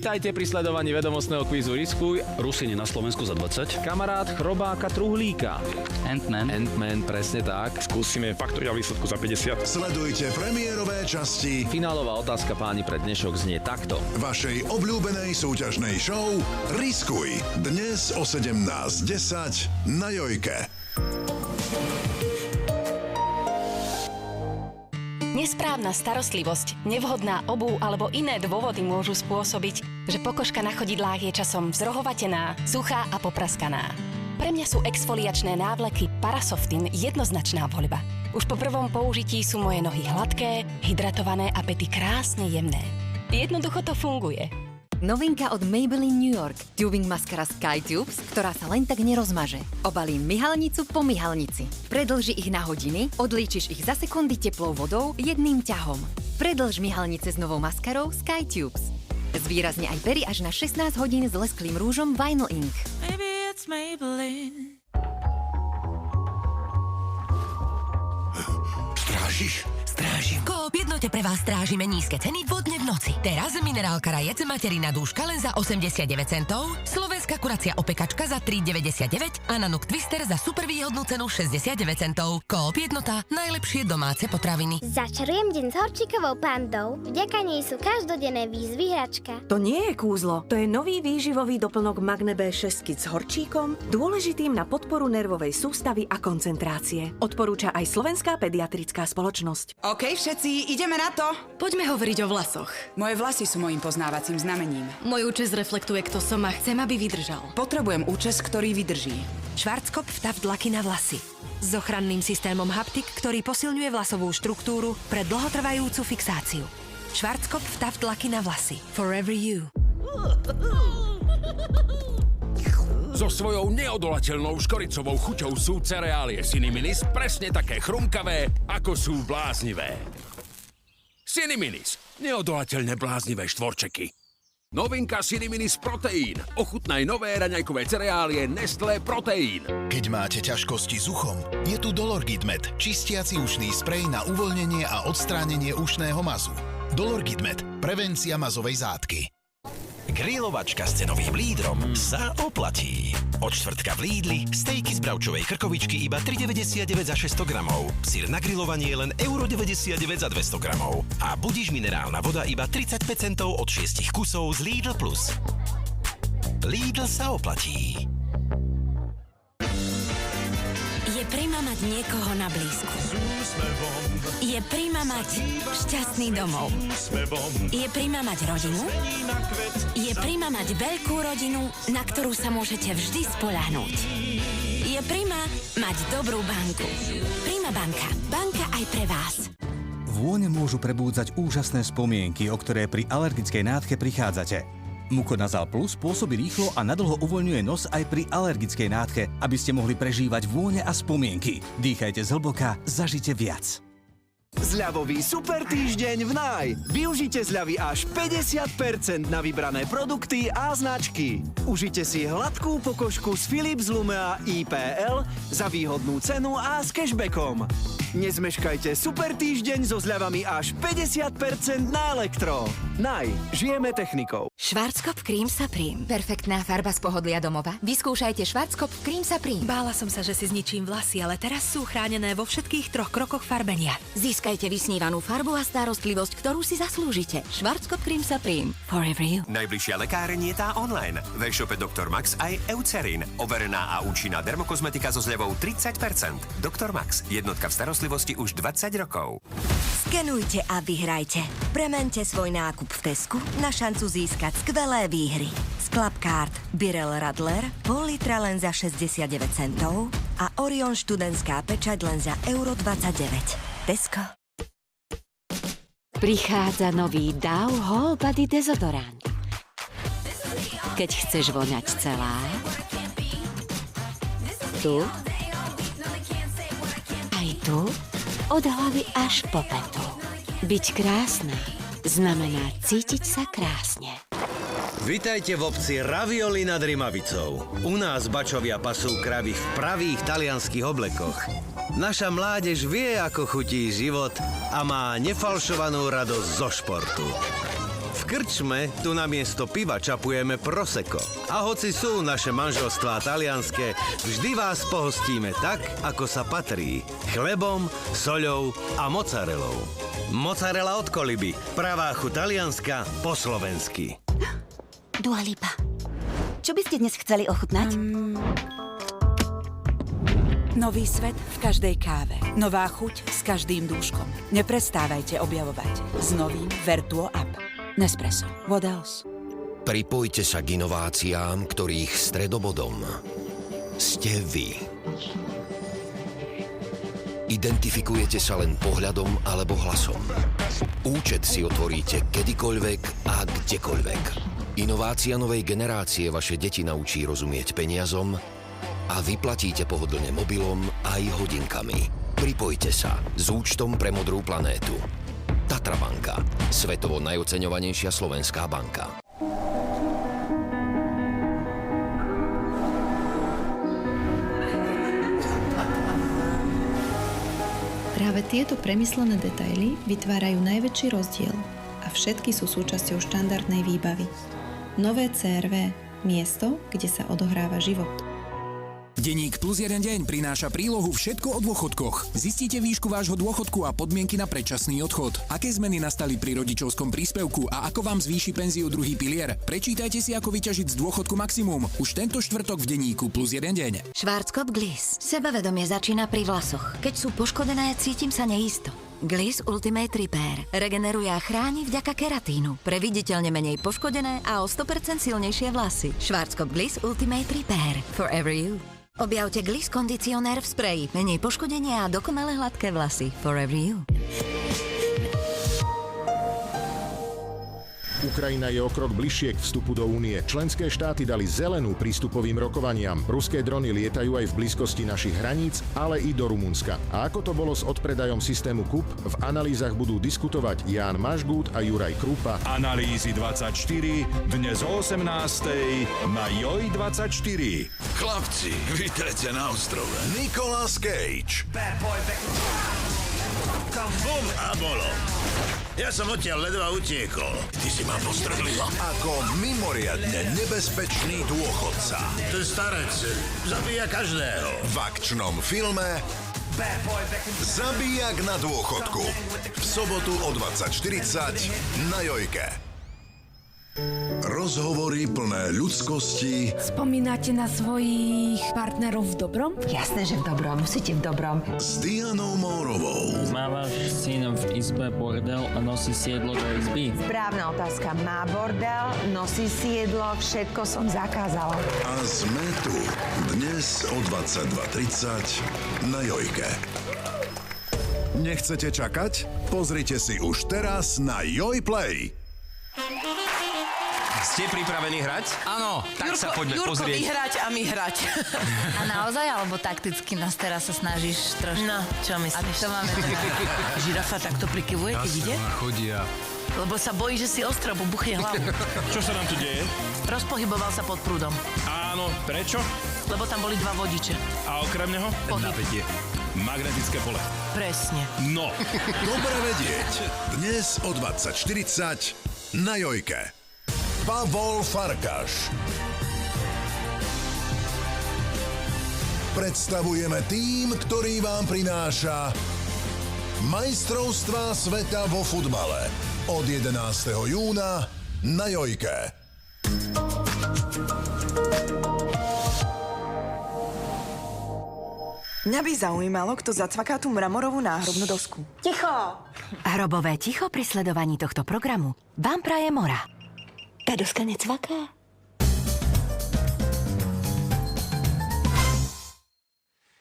Vitajte pri sledovaní vedomostného kvízu Riskuj. Rusiny na Slovensku za 20. Kamarát Chrobáka Truhlíka. Ant-Man, presne tak. Skúsime faktoriál výsledku za 50. Sledujte premiérové časti Finálová otázka, páni, pre dnešok znie takto. vašej obľúbenej súťažnej show Riskuj. Dnes o 17:10 na Jojke. Nesprávna starostlivosť, nevhodná obuv alebo iné dôvody môžu spôsobiť, že pokožka na chodidlách je časom vzrohovatená, suchá a popraskaná. Pre mňa sú exfoliačné návleky Parasoftin jednoznačná voľba. Už po prvom použití sú moje nohy hladké, hydratované a pety krásne jemné. Jednoducho to funguje. Novinka od Maybelline New York. Tubing maskara Sky Tubes, ktorá sa len tak nerozmaže. Obalí myhalnicu po myhalnici. Predĺži ich na hodiny, odlíčiš ich za sekundy teplou vodou jedným ťahom. Predĺž myhalnice s novou maskarou Sky Tubes. Zvýrazne aj pery až na 16 hodín s lesklým rúžom Vinyl Ink. Maybe it's Maybelline. Strážim. Coop Jednote pre vás strážime nízke ceny vodne v noci. Teraz minerálka Rajec materina dúška len za 89 centov, slovenská kuracia opekačka za 3,99 a Nanook Twister za super výhodnú cenu 69 centov. Coop Jednota, najlepšie domáce potraviny. Začarujem deň s horčíkovou pandou. Vďaka nej sú každodenné výzvy hračka. To nie je kúzlo, to je nový výživový doplnok Magne B6 Kit s horčíkom, dôležitým na podporu nervovej sústavy a koncentrácie. Odporúča aj Slovenská pediatrická spoločnosť. OK, všetci, ideme na to. Poďme hovoriť o vlasoch. Moje vlasy sú mojím poznávacím znamením. Môj účes reflektuje, kto som a chcem, aby vydržal. Potrebujem účes, ktorý vydrží. Schwarzkopf Vtaft dlaky na vlasy. S ochranným systémom Haptik, ktorý posilňuje vlasovú štruktúru pre dlhotrvajúcu fixáciu. Schwarzkopf Vtaft dlaky na vlasy. Forever you. So svojou neodolateľnou škoricovou chuťou sú cereálie Ciniminis presne také chrumkavé, ako sú bláznivé. Ciniminis. Neodolateľne bláznivé štvorčeky. Novinka Ciniminis Proteín. Ochutnaj nové raňajkové cereálie Nestlé Proteín. Keď máte ťažkosti s uchom, je tu Dolorgit Med, čistiaci ušný sprej na uvoľnenie a odstránenie ušného mazu. Dolorgit Med, prevencia mazovej zátky. Grilovačka s cenovým lídrom sa oplatí. Od štvrtka v Lidli stejky z bravčovej krkovičky iba 3,99 za 600 gramov. Syr na grilovanie len 1,99 za 200 gramov. A Budiš minerálna voda iba 35 centov od 6 kusov z Lidl Plus. Lidl sa oplatí. Je prima mať niekoho na blízku. Je prima mať šťastný domov. Je prima mať rodinu. Je prima mať veľkú rodinu, na ktorú sa môžete vždy spoľahnúť. Je prima mať dobrú banku. Prima banka. Banka aj pre vás. Vône môžu prebúdzať úžasné spomienky, o ktoré pri alergickej nádche prichádzate. Muconazal Plus pôsobí rýchlo a nadlho uvoľňuje nos aj pri alergickej nádche, aby ste mohli prežívať vône a spomienky. Dýchajte zhlboka, zažite viac. Zľavový super týždeň v Naj. Využite zľavy až 50% na vybrané produkty a značky. Užite si hladkú pokožku z Philips Lumea IPL za výhodnú cenu a s cashbackom. Nezmeškajte super týždeň so zľavami až 50% na elektro. Naj. Žijeme technikou. Schwarzkopf Krím Supreme. Perfektná farba z pohodlia domova. Vyskúšajte Schwarzkopf Krím Supreme. Bála som sa, že si zničím vlasy, ale teraz sú chránené vo všetkých 3 krokoch farbenia. Získajte vysnívanú farbu a starostlivosť, ktorú si zaslúžite. Schwarzkopf Krím Supreme. Forever you. Najbližšia lekáreň je tá online. V e-shope Dr. Max aj Eucerin. Overená a účinná dermokozmetika so zľavou 30%. Dr. Max. Jednotka v starostlivosti už 20 rokov. Skenujte a vyhrajte. Premente svoj nákup v Tesku na šancu získať skvelé výhry. Sklapkart Birel Radler pol litra len za 69 centov a Orion študentská pečať len za €29. Tesco. Prichádza nový Dove Whole Body dezodorant. Keď chceš voňať celá, tu, aj tu, od hlavy až po petu. Byť krásna znamená cítiť sa krásne. Vitajte v obci Ravioli nad Rimavicou. U nás bačovia pasú kravy v pravých talianských oblekoch. Naša mládež vie, ako chutí život a má nefalšovanú radosť zo športu. V krčme tu namiesto piva čapujeme prosecco. A hoci sú naše manželstvá talianské, vždy vás pohostíme tak, ako sa patrí. Chlebom, soľou a mozzarellou. Mozzarella od Koliby. Pravá chuť talianska po slovensky. Dua Lipa. Čo by ste dnes chceli ochutnať? Nový svet v každej káve. Nová chuť s každým dúškom. Neprestávajte objavovať s novým Vertuo App. Nespresso. What else? Pripojte sa k inováciám, ktorých stredobodom ste vy. Identifikujete sa len pohľadom alebo hlasom. Účet si otvoríte kedykoľvek a kdekoľvek. Inovácia novej generácie vaše deti naučí rozumieť peniazom a vyplatíte pohodlne mobilom aj hodinkami. Pripojte sa s účtom pre modrú planétu. Tatra banka. Svetovo najoceňovanejšia slovenská banka. Práve tieto premyslené detaily vytvárajú najväčší rozdiel a všetky sú súčasťou štandardnej výbavy. Nové CRV. Miesto, kde sa odohráva život. Denník Plus jeden deň prináša prílohu Všetko o dôchodkoch. Zistíte výšku vášho dôchodku a podmienky na predčasný odchod. Aké zmeny nastali pri rodičovskom príspevku a ako vám zvýši penziu druhý pilier? Prečítajte si, ako vyťažiť z dôchodku maximum. Už tento štvrtok v denníku Plus jeden deň. Schwarzkopf Gliss. Sebavedomie začína pri vlasoch. Keď sú poškodené, cítim sa neisto. Gliss Ultimate Repair. Regeneruje a chráni vďaka keratínu. Pre viditeľne menej poškodené a o 100% silnejšie vlasy. Schwarzkopf Gliss Ultimate Repair. Forever you. Objavte Gliss kondicionér v spreji. Menej poškodenia a dokonale hladké vlasy. Forever you. Ukrajina je o krok bližšie k vstupu do únie. Členské štáty dali zelenú prístupovým rokovaniam. Ruské drony lietajú aj v blízkosti našich hraníc, ale i do Rumunska. A ako to bolo s odpredajom systému KUP, v analýzach budú diskutovať Ján Mažgút a Juraj Krúpa. Analýzy 24 dnes o 18:00 na JOJ 24. Chlapci, vítajte na ostrove. Nicolas Cage. Bum a bolo. Ja som odtiaľ ledva utiekol. Ty si ma postrhli. Ako mimoriadne nebezpečný dôchodca. Ten starec zabíja každého. V akčnom filme Zabíjak na dôchodku. V sobotu o 20:40 na Jojke. Rozhovory plné ľudskosti. Spomínate na svojich partnerov v dobrom? Jasné, že v dobrom. Musíte v dobrom. S Dianou Mórovou. Má váš syn v izbe bordel a nosí si jedlo do izby? Správna otázka. Má bordel, nosí si jedlo, všetko som zakázala. A sme tu dnes o 22:30 na Jojke. Nechcete čakať? Pozrite si už teraz na Joj Play. Ste pripravení hrať? Áno, tak sa poďme pozrieť. Jurko, vyhrať a my hrať. A naozaj, alebo takticky nás teraz sa snažíš trošku? No, čo myslíš? A to máme teda. Žirafa takto prikyvuje, keď ide? Chodia. Lebo sa bojí, že si ostro buchne hlavu. Čo sa nám tu deje? Rozpohyboval sa pod prúdom. Áno, prečo? Lebo tam boli dva vodiče. A okrem neho? Napätie. Magnetické pole. Presne. No. Dobre vedieť. Dnes o 20:40 na Jojke. Pavol Farkaš. Predstavujeme tým, ktorý vám prináša Majstrovstvá sveta vo futbale od 11. júna na Jojke. Mňa by zaujímalo, kto zacvaká tú mramorovú náhrobnú dosku. Ticho! Hrobové ticho pri sledovaní tohto programu vám praje Mora. Tá doska necvaká?